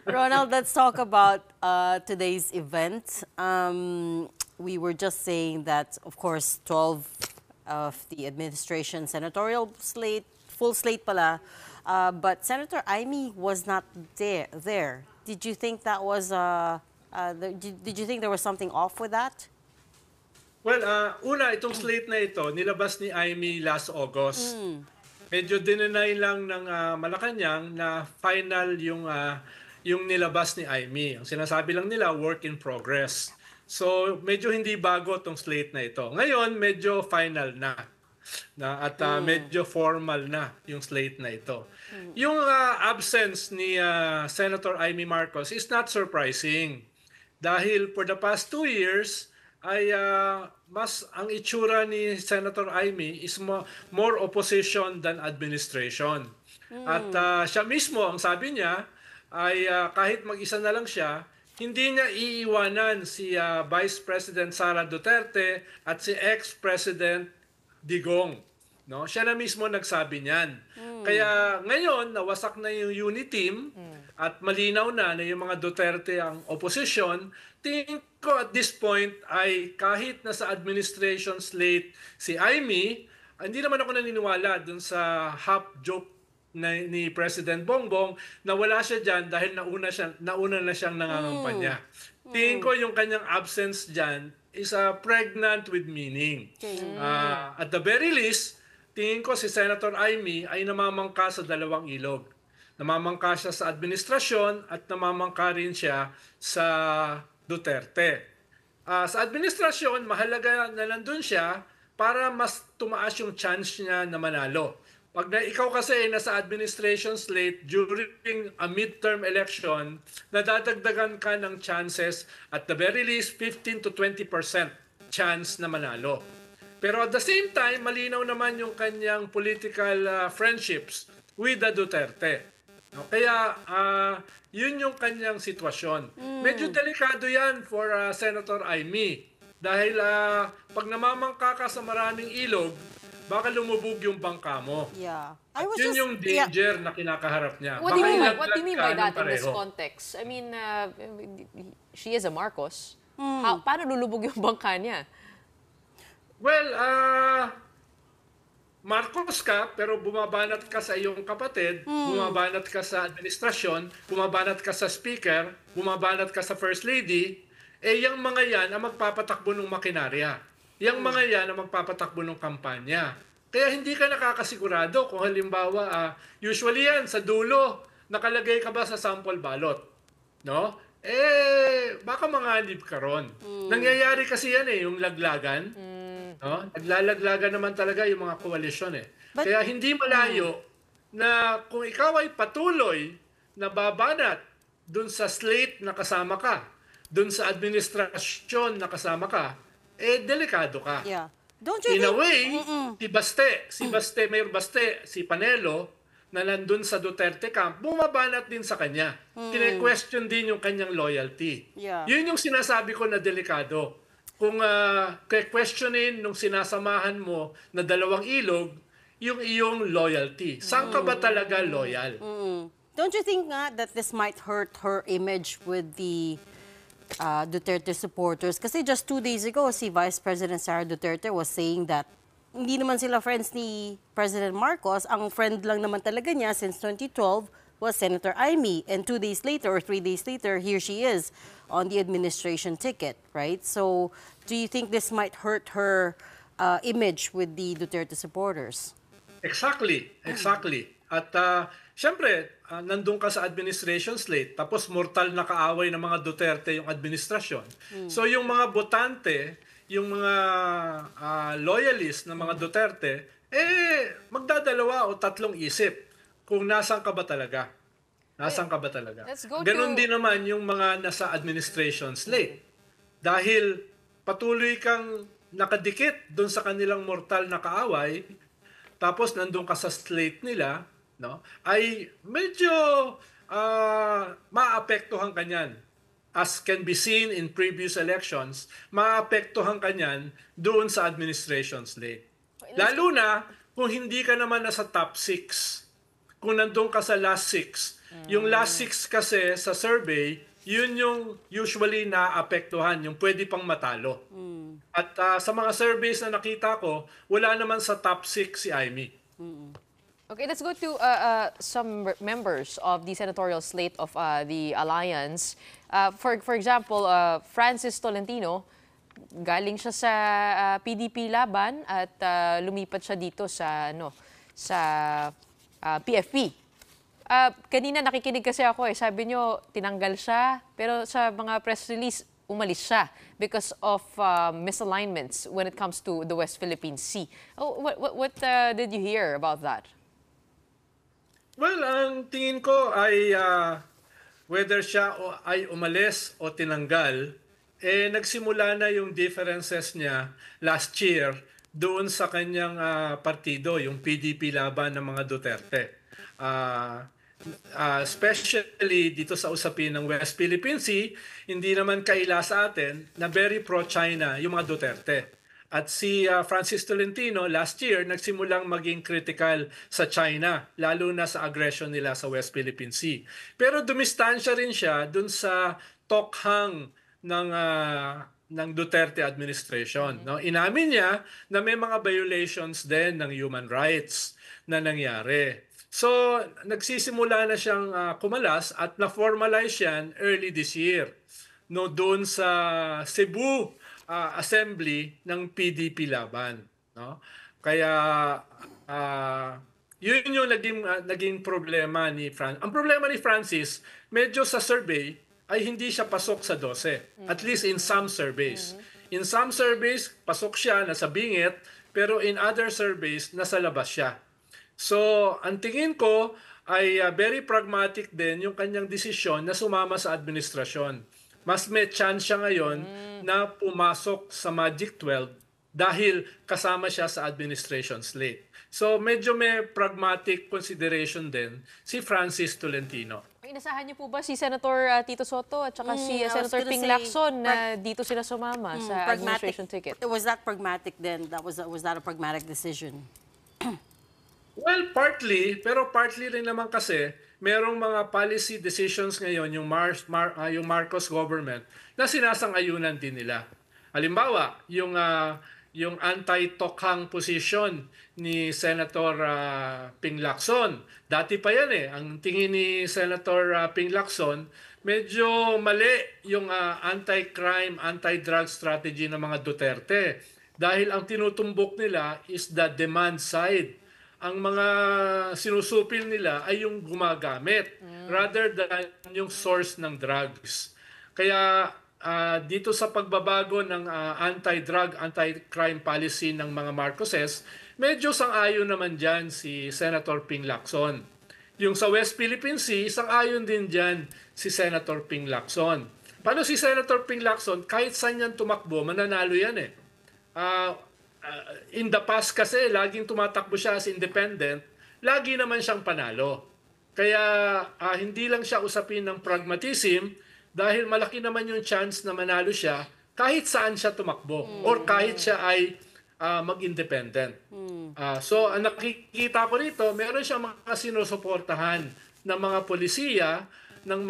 Ronald, let's talk about today's event. We were just saying that, of course, 12 of the administration senatorial slate, full slate pala, but Senator Amy was not there. Did you think that was, did you think there was something off with that? Well, una, itong slate na ito, nilabas ni Amy last August. Medyo dinenay lang ng Malacanang na final yung nilabas ni Amy. Ang sinasabi lang nila, work in progress. So, medyo hindi bago itong slate na ito. Ngayon, medyo final na. At medyo formal na yung slate na ito. Yung absence ni Senator Amy Marcos is not surprising. Dahil for the past 2 years, ay mas ang itsura ni Senator Amy is more opposition than administration. At siya mismo, ang sabi niya, ay kahit mag-isa na lang siya, hindi niya iiwanan si Vice President Sara Duterte at si ex-President Digong. No? Siya na mismo nagsabi niyan. Kaya ngayon, nawasak na yung unity team at malinaw na yung mga Duterte ang opposition. Tingin ko at this point ay kahit nasa administration slate si Amy, hindi naman ako naniniwala dun sa half joke ni President Bongbong na wala siya dyan dahil nauna na siyang nangangampanya. Tingin ko yung kanyang absence dyan is pregnant with meaning. At the very least, tingin ko si Senator Amy ay namamangka sa dalawang ilog. Namamangka siya sa administrasyon at namamangka rin siya sa Duterte. Sa administrasyon, mahalaga na nandun siya para mas tumaas yung chance niya na manalo. Pag ikaw kasi nasa administration slate during a midterm election, nadadagdagan ka ng chances at the very least 15 to 20% chance na manalo. Pero at the same time, malinaw naman yung kanyang political friendships with the Duterte. Kaya yun yung kanyang sitwasyon. Medyo delikado yan for Senator Amy. Dahil pag namamangka ka sa maraming ilog, baka lumubog yung bangka mo. Yeah. Yun yung danger na kinakaharap niya. What do you mean by that in this context? I mean, she is a Marcos. Paano lulubog yung bangka niya? Well, Marcos ka, pero bumabanat ka sa iyong kapatid, bumabanat ka sa administrasyon, bumabanat ka sa speaker, bumabanat ka sa first lady, yung mga yan ang magpapatakbo ng makinarya. Yung mga yan ang magpapatakbo ng kampanya. Kaya hindi ka nakakasigurado kung halimbawa, usually yan, sa dulo, nakalagay ka ba sa sample ballot? No? Baka manganib ka ron. Nangyayari kasi yan yung laglagan. No? Naglalaglagan naman talaga yung mga koalisyon Kaya hindi malayo na kung ikaw ay patuloy na babanat dun sa slate na kasama ka, dun sa administrasyon na kasama ka, delikado ka. Yeah. Don't you In a way, si Mayor Baste, si Panelo, na nandun sa Duterte camp, bumabanat din sa kanya. Kine-question din yung kanyang loyalty. Yeah. Yun yung sinasabi ko na delikado. Kung questionin nung sinasamahan mo na dalawang ilog, yung iyong loyalty. Saan ka ba talaga loyal? Don't you think that this might hurt her image with the Duterte supporters? Kasi just 2 days ago, si Vice President Sara Duterte was saying that hindi naman sila friends ni President Marcos. Ang friend lang naman talaga niya since 2012 was Senator Amy. And 2 days later or 3 days later, here she is on the administration ticket, right? So, do you think this might hurt her image with the Duterte supporters? Exactly. At syempre, nandun ka sa administration slate, tapos mortal na kaaway ng mga Duterte yung administrasyon. So yung mga botante, yung mga loyalist ng mga Duterte, magdadalawa o tatlong isip kung nasaan ka ba talaga. Ganon din naman yung mga nasa administration slate. Dahil patuloy kang nakadikit doon sa kanilang mortal na kaaway, tapos nandun ka sa slate nila, no? Ay medyo maapektuhan kanyan. As can be seen in previous elections, maapektuhan kanyan doon sa administration slate. Lalo na kung hindi ka naman nasa top 6. Kung nandun ka sa last 6, Yung last 6 kasi sa survey, yun yung usually naapektuhan, yung pwede pang matalo. At sa mga surveys na nakita ko, wala naman sa top 6 si Amy. Okay, let's go to some members of the senatorial slate of the alliance. For example, Francis Tolentino, galing siya sa PDP Laban at lumipat siya dito sa PFP. Kanina nakikinig kasi ako sabi nyo tinanggal siya, pero sa mga press release umalis siya because of misalignments when it comes to the West Philippine Sea. Oh, what did you hear about that? Well, ang tingin ko ay whether siya ay umalis o tinanggal, nagsimula na yung differences niya last year doon sa kanyang partido, yung PDP Laban ng mga Duterte. Especially dito sa usapin ng West Philippine Sea, hindi naman kaila sa atin na very pro-China yung mga Duterte. At si Francis Tolentino last year nagsimulang maging critical sa China, lalo na sa aggression nila sa West Philippine Sea. Pero dumistansya rin siya dun sa tokhang ng Duterte administration. No? Inamin niya na may mga violations din ng human rights na nangyari. So, nagsisimula na siyang kumalas at na-formalize yan early this year. No, doon sa Cebu Assembly ng PDP Laban. No? Kaya, yun yung naging problema ni Francis. Ang problema ni Francis, medyo sa survey, ay hindi siya pasok sa 12. At least in some surveys. In some surveys, pasok siya, nasa bingit, pero in other surveys, nasa labas siya. So, ang tingin ko ay very pragmatic din yung kanyang desisyon na sumama sa administrasyon. Mas may chance siya ngayon na pumasok sa Magic 12 dahil kasama siya sa administration slate. So, medyo may pragmatic consideration din si Francis Tolentino. Inasahan niyo po ba si Senator Tito Soto at saka si Senator Ping Lacson na dito sila sumama sa administration ticket? Was that pragmatic then? Was that a pragmatic decision? Well, partly, pero partly rin naman kasi merong mga policy decisions ngayon yung Marcos government na sinasang-ayunan din nila. Halimbawa, yung anti-tokhang position ni Senator Ping Lacson. Dati pa yan Ang tingin ni Senator Ping Lacson, medyo mali yung anti-crime, anti-drug strategy ng mga Duterte. Dahil ang tinutumbok nila is the demand side. Ang mga sinusupil nila ay yung gumagamit rather than yung source ng drugs. Kaya dito sa pagbabago ng anti-drug, anti-crime policy ng mga Marcoses, medyo sang-ayon naman dyan si Senator Ping Lacson. Yung sa West Philippine Sea, sang-ayon din dyan si Senator Ping Lacson. Paano si Senator Ping Lacson? Kahit saan yan tumakbo, mananalo yan in the past kasi, laging tumatakbo siya as independent, lagi naman siyang panalo. Kaya hindi lang siya usapin ng pragmatism dahil malaki naman yung chance na manalo siya kahit saan siya tumakbo or kahit siya ay mag-independent. So, ang nakikita ko rito, meron siyang mga sinusuportahan ng mga polisiya, ng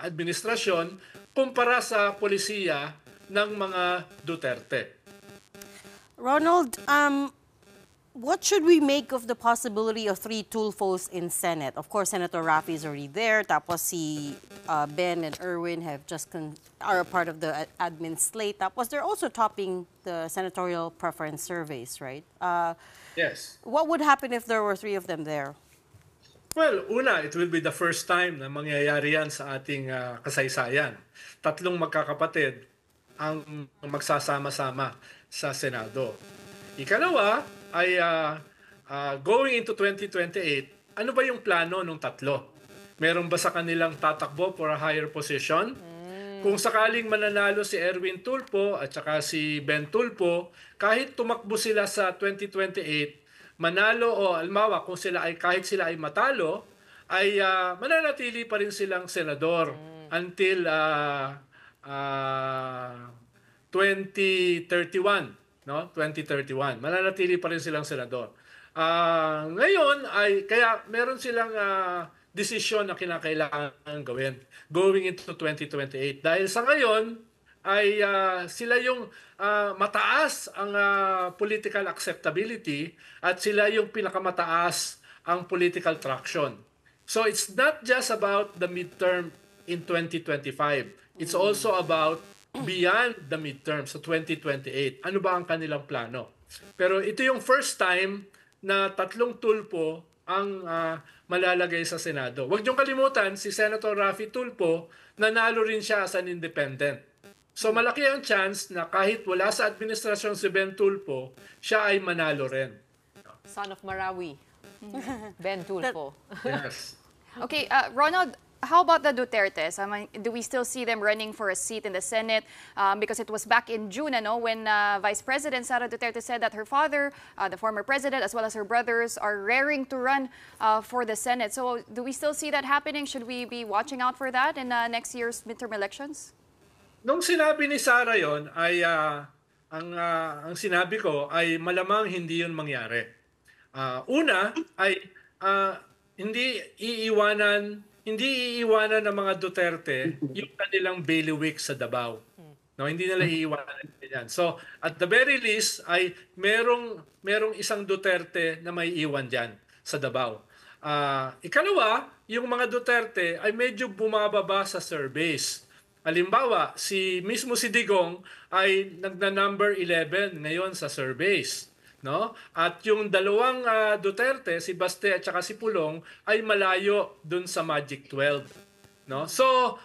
administrasyon, kumpara sa polisiya ng mga Duterte. Ronald, what should we make of the possibility of 3 Tulfos in Senate? Of course, Senator Raffy is already there. Tapos si Ben and Erwin are a part of the admin slate. Tapos they're also topping the senatorial preference surveys, right? Yes. What would happen if there were 3 of them there? Well, una, it will be the first time na mangyayari yan sa ating kasaysayan. 3 magkakapatid ang magsasama-sama sa Senado. Ikalawa ay going into 2028, ano ba yung plano ng 3? Meron ba sa kanilang tatakbo for a higher position? Kung sakaling mananalo si Erwin Tulfo at saka si Ben Tulfo, kahit tumakbo sila sa 2028, manalo o almawa kung kahit sila ay matalo, ay mananatili pa rin silang senador until 2031, no? 2031. Mananatili pa rin silang senador. Ngayon ay kaya meron silang desisyon na kinakailangan gawin going into 2028. Dahil sa ngayon ay sila yung mataas ang political acceptability at sila yung pinakamataas ang political traction. So it's not just about the midterm in 2025. It's also about beyond the midterm sa 2028. Ano ba ang kanilang plano? Pero ito yung first time na 3 tulpo ang malalagay sa Senado. Huwag niyong kalimutan, si Senator Raffy Tulfo, nanalo rin siya as an independent. So malaki ang chance na kahit wala sa administrasyon si Ben Tulfo, siya ay manalo rin. Son of Marawi. Ben Tulfo. Yes. Okay, Ronald, how about the Dutertes? I mean, do we still see them running for a seat in the Senate? Because it was back in June, when Vice President Sara Duterte said that her father, the former president, as well as her brothers, are raring to run for the Senate. So do we still see that happening? Should we be watching out for that in next year's midterm elections? Nung sinabi ni Sara yon ay ang sinabi ko ay malamang hindi yun mangyari. Una ay hindi iiwanan ng mga Duterte yung kanilang bailiwick sa Davao. No, hindi nila iiwanan yan. So, at the very least ay merong isang Duterte na may iwan diyan sa Davao. Ikalawa, yung mga Duterte ay medyo bumababa sa surveys. Halimbawa, mismo si Digong ay nagna-number 11 ngayon sa surveys. No? At yung dalawang Duterte, si Baste at saka si Pulong, ay malayo dun sa Magic 12. No? So,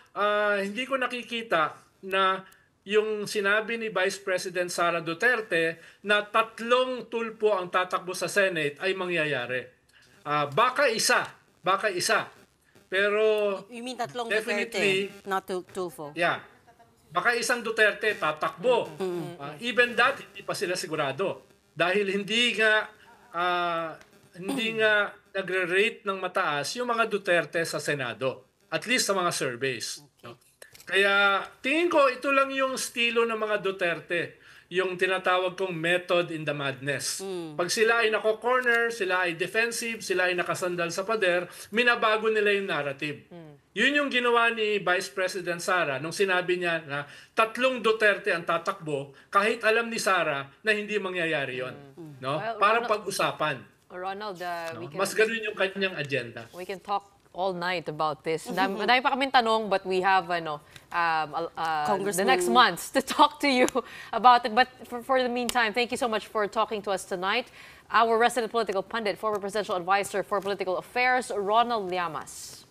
hindi ko nakikita na yung sinabi ni Vice President Sara Duterte na 3 tulpo ang tatakbo sa Senate ay mangyayari. Baka isa. Pero You mean 3 definitely, Duterte, not Tulfo? yeah. Baka isang Duterte tatakbo. Even that, hindi pa sila sigurado. Dahil hindi nga nagre-rate ng mataas yung mga Duterte sa Senado. At least sa mga surveys. No? Kaya tingin ko ito lang yung estilo ng mga Duterte. Yung tinatawag kong method in the madness. Pag sila ay nako-corner, sila ay defensive, sila ay nakasandal sa pader, minabago nila yung narrative. Yun yung ginawa ni Vice President Sara nung sinabi niya na 3 Duterte ang tatakbo kahit alam ni Sara na hindi mangyayari yon. No? Well, Para pag-usapan. Ronald, No? Mas ganun yung kanyang agenda. we can talk all night about this. Madami pa kaming tanong, but we have the next months to talk to you about it. But for the meantime, thank you so much for talking to us tonight. Our resident political pundit, former presidential advisor for political affairs, Ronald Llamas.